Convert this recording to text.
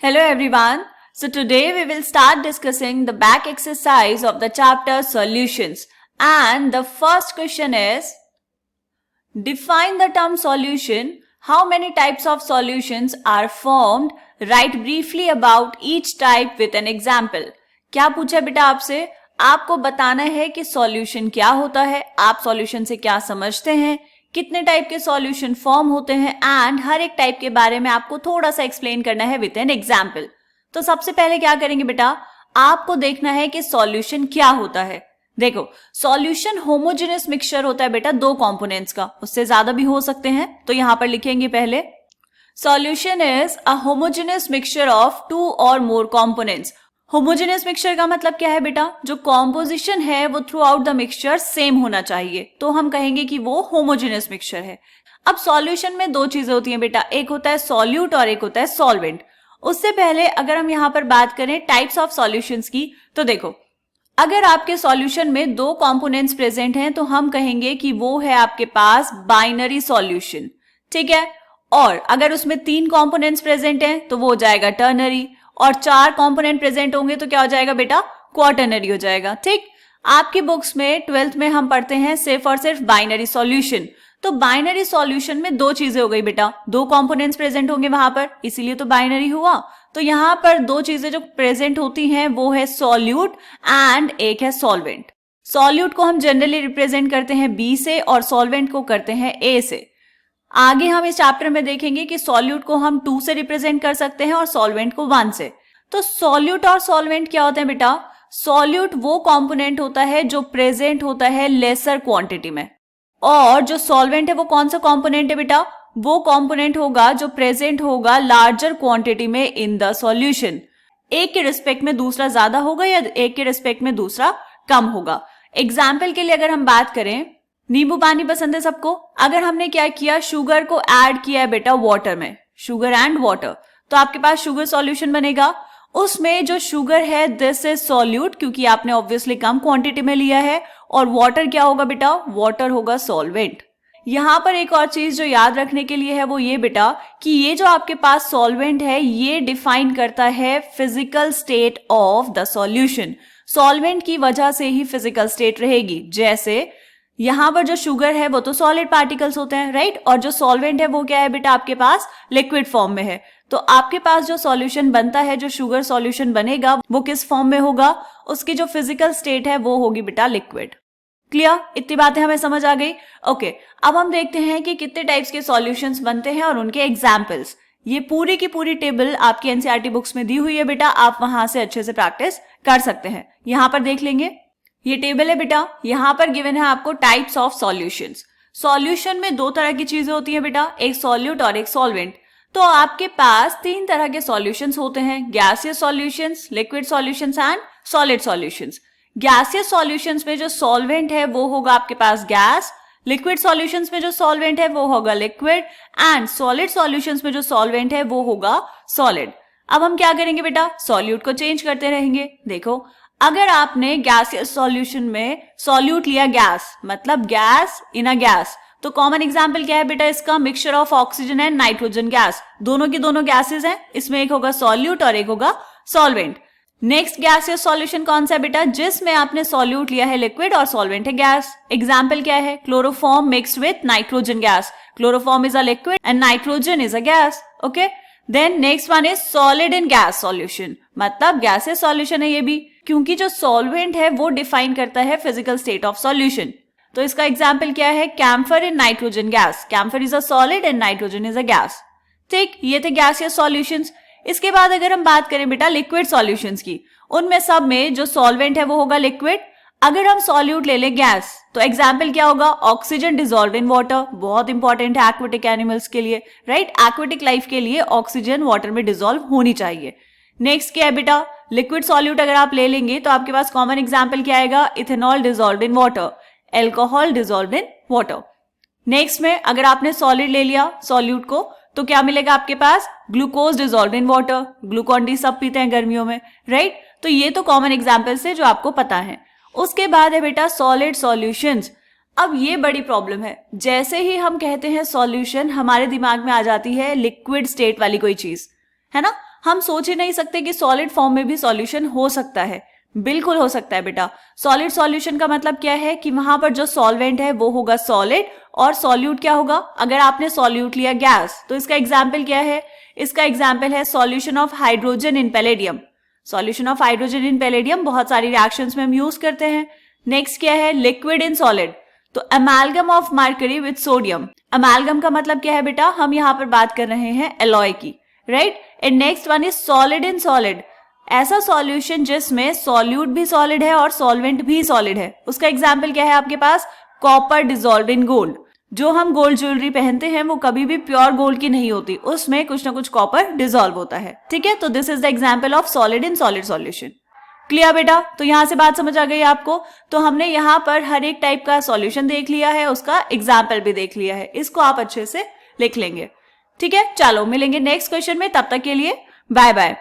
Hello everyone. So today we will start discussing the back exercise of the chapter solutions. And the first question is, define the term solution. How many types of solutions are formed? Write briefly about each type with an example. क्या पूछा बेटा आपसे? आपको बताना है कि solution क्या होता है, आप सॉल्यूशन से क्या समझते हैं, कितने टाइप के सॉल्यूशन फॉर्म होते हैं एंड हर एक टाइप के बारे में आपको थोड़ा सा एक्सप्लेन करना है विद एन एग्जाम्पल। तो सबसे पहले क्या करेंगे बेटा, आपको देखना है कि सॉल्यूशन क्या होता है। देखो, सॉल्यूशन होमोजेनियस मिक्सचर होता है बेटा दो कंपोनेंट्स का, उससे ज्यादा भी हो सकते हैं। तो यहां पर लिखेंगे पहले, solution is a homogeneous mixture of two or more components. Homogeneous mixture का मतलब क्या है बेटा, जो कॉम्पोजिशन है वो through out the mixture same होना चाहिए, तो हम कहेंगे कि वो होमोजेनियस मिक्सचर है। अब सॉल्यूशन में दो चीजें होती हैं बेटा, एक होता है सॉल्यूट और एक होता है सॉल्वेंट। उससे पहले अगर हम यहाँ पर बात करें टाइप्स ऑफ सॉल्यूशंस की, तो देखो, अगर आपके सॉल्यूशन में दो कंपोनेंट्स प्रेजेंट हैं तो हम कहेंगे कि वो है आपके पास बाइनरी सॉल्यूशन, ठीक है। और अगर उसमें तीन कंपोनेंट्स प्रेजेंट हैं तो वो हो जाएगा टर्नरी, और चार कंपोनेंट प्रेजेंट होंगे तो क्या हो जाएगा बेटा, क्वार्टरनरी हो जाएगा, ठीक। आपकी बुक्स में 12th में हम पढ़ते हैं सिर्फ और सिर्फ बाइनरी सॉल्यूशन। तो बाइनरी सॉल्यूशन में दो चीजें हो गई बेटा, दो कंपोनेंट्स प्रेजेंट होंगे वहां पर, इसीलिए तो बाइनरी हुआ। तो यहां पर दो चीजें जो प्रेजेंट होती हैं वो है सॉल्यूट एंड एक है सॉल्वेंट। सॉल्यूट को हम जनरली रिप्रेजेंट करते हैं बी से और सॉल्वेंट को करते हैं ए से। आगे हम इस चैप्टर में देखेंगे कि सॉल्यूट को हम 2 से रिप्रेजेंट कर सकते हैं और सॉल्वेंट को 1 से। तो सॉल्यूट और सॉल्वेंट क्या होते हैं बेटा, सॉल्यूट वो कंपोनेंट होता है जो प्रेजेंट होता है लेसर क्वांटिटी में, और जो सॉल्वेंट है वो कौन सा कंपोनेंट है बेटा, वो कंपोनेंट होगा जो प्रेजेंट होगा लार्जर क्वांटिटी में इन द सॉल्यूशन। एक के रिस्पेक्ट में दूसरा ज्यादा होगा या एक के रिस्पेक्ट में दूसरा कम होगा। एग्जाम्पल के लिए अगर हम बात करें, नींबू पानी पसंद है सबको, अगर हमने क्या किया, शुगर को ऐड किया है बेटा वाटर में, शुगर एंड वाटर, तो आपके पास शुगर सॉल्यूशन बनेगा। उसमें जो शुगर है दिस इज सॉल्यूट, क्योंकि आपने ऑब्वियसली कम क्वांटिटी में लिया है, और वाटर क्या होगा बेटा, वाटर होगा सॉल्वेंट। यहां पर एक और चीज जो याद रखने के लिए है वो ये बेटा कि ये जो आपके पास सॉल्वेंट है ये डिफाइन करता है physical state of the solution. Solvent की वजह से ही फिजिकल स्टेट रहेगी। जैसे यहां पर जो शुगर है वो तो सॉलिड पार्टिकल्स होते हैं, राइट, और जो सॉल्वेंट है वो क्या है बेटा, आपके पास लिक्विड फॉर्म में है। तो आपके पास जो सॉल्यूशन बनता है, जो शुगर सॉल्यूशन बनेगा, वो किस फॉर्म में होगा, उसकी जो फिजिकल स्टेट है वो होगी बेटा लिक्विड। क्लियर, इतनी बातें हमें समझ आ गई। ओके, अब हम देखते हैं कि कितने टाइप्स के सॉल्यूशंस बनते हैं और उनके एग्जाम्पल्स। ये पूरी की पूरी टेबल आपकी एनसीईआरटी बुक्स में दी हुई है बेटा, आप वहां से अच्छे से प्रैक्टिस कर सकते हैं। यहां पर देख लेंगे, ये टेबल है बेटा, यहां पर गिवन है आपको टाइप्स ऑफ सॉल्यूशंस। सॉल्यूशन में दो तरह की चीजें होती हैं बेटा, एक सॉल्यूट और एक सॉल्वेंट। तो आपके पास तीन तरह के सॉल्यूशंस होते हैं, gaseous solutions, liquid solutions and solid solutions. Gaseous solutions में जो सॉल्वेंट है वो होगा आपके पास गैस, लिक्विड सॉल्यूशंस में जो सॉल्वेंट है वो होगा लिक्विड, एंड सॉलिड सॉल्यूशंस में जो सॉल्वेंट है वो होगा सॉलिड। अब हम क्या करेंगे बेटा, सॉल्यूट को चेंज करते रहेंगे। देखो, अगर आपने गैसियस सॉल्यूशन में सॉल्यूट लिया गैस, मतलब गैस इन अ गैस, तो कॉमन एग्जांपल क्या है बेटा इसका, mixture of oxygen and nitrogen gas. दोनों की दोनों गैसेस हैं, इसमें एक होगा सॉल्यूट और एक होगा सॉल्वेंट। नेक्स्ट गैसियस सॉल्यूशन कौन सा है बेटा, जिसमें आपने सॉल्यूट लिया है लिक्विड और सॉल्वेंट है गैस। एग्जाम्पल क्या है, chloroform mixed with nitrogen gas. Chloroform is a liquid and nitrogen is a gas. Okay, then next one is solid in gas solution, मतलब गैसियस सॉल्यूशन है ये भी, क्योंकि जो सॉल्वेंट है वो डिफाइन करता है फिजिकल स्टेट ऑफ सॉल्यूशन। तो इसका एग्जाम्पल क्या है, camphor in nitrogen gas. Camphor is a solid and nitrogen is a gas. ठीक, ये थे गैसियस सॉल्यूशंस। इसके बाद अगर हम बात करें बेटा लिक्विड सॉल्यूशंस की, उनमें सब में जो सॉल्वेंट है वो होगा लिक्विड। अगर हम सॉल्यूट ले लें गैस, तो एग्जाम्पल क्या होगा, ऑक्सीजन डिसॉल्व इन वाटर। बहुत इंपॉर्टेंट है एक्वेटिक एनिमल्स के लिए, राइट, एक्वेटिक लाइफ के लिए ऑक्सीजन वाटर में डिसॉल्व होनी चाहिए। नेक्स्ट क्या है बेटा, लिक्विड सॉल्यूट अगर आप ले लेंगे तो आपके पास कॉमन एग्जाम्पल क्या आएगा, ethanol dissolve in water, alcohol dissolve in water. Next में अगर आपने सॉलिड ले लिया सॉल्यूट को, तो क्या मिलेगा आपके पास, glucose dissolve in water. Glucon D सब पीते हैं गर्मियों में, राइट। तो ये तो कॉमन एग्जाम्पल्स है जो आपको पता है। उसके बाद है बेटा सॉलिड सॉल्यूशंस। अब ये बड़ी प्रॉब्लम है, जैसे ही हम कहते हैं सॉल्यूशन हमारे दिमाग में आ जाती है लिक्विड स्टेट वाली कोई चीज, है ना। हम सोच ही नहीं सकते कि सॉलिड फॉर्म में भी सॉल्यूशन हो सकता है। बिल्कुल हो सकता है बेटा। सॉलिड सॉल्यूशन का मतलब क्या है कि वहां पर जो सॉल्वेंट है वो होगा सॉलिड और सॉल्यूट क्या होगा। अगर आपने सॉल्यूट लिया गैस तो इसका एग्जाम्पल क्या है, इसका एग्जाम्पल है solution of hydrogen in palladium. Solution of hydrogen in palladium बहुत सारी रिएक्शंस में हम यूज करते हैं। नेक्स्ट क्या है, लिक्विड इन सॉलिड, तो अमेल्गम ऑफ मर्करी विद सोडियम। अमेल्गम का मतलब क्या है बेटा, हम यहाँ पर बात कर रहे हैं एलॉय की, right. And next one is solid in solid, ऐसा सॉल्यूशन जिसमें सॉल्यूट भी सॉलिड है और सॉल्वेंट भी सॉलिड है। उसका एग्जाम्पल क्या है आपके पास, कॉपर डिसॉल्व्ड इन गोल्ड। जो हम गोल्ड ज्वेलरी पहनते हैं वो कभी भी प्योर गोल्ड की नहीं होती, उसमें कुछ ना कुछ कॉपर डिसॉल्व होता है, ठीक है। तो this is the example of solid in solid solution. Clear बेटा, तो यहां से बात समझ आ गई आपको। तो हमने यहाँ पर हर एक टाइप का सॉल्यूशन देख लिया है, उसका एग्जाम्पल भी देख लिया है, इसको आप अच्छे से लिख लेंगे, ठीक है। चलो मिलेंगे नेक्स्ट क्वेश्चन में, तब तक के लिए बाय बाय।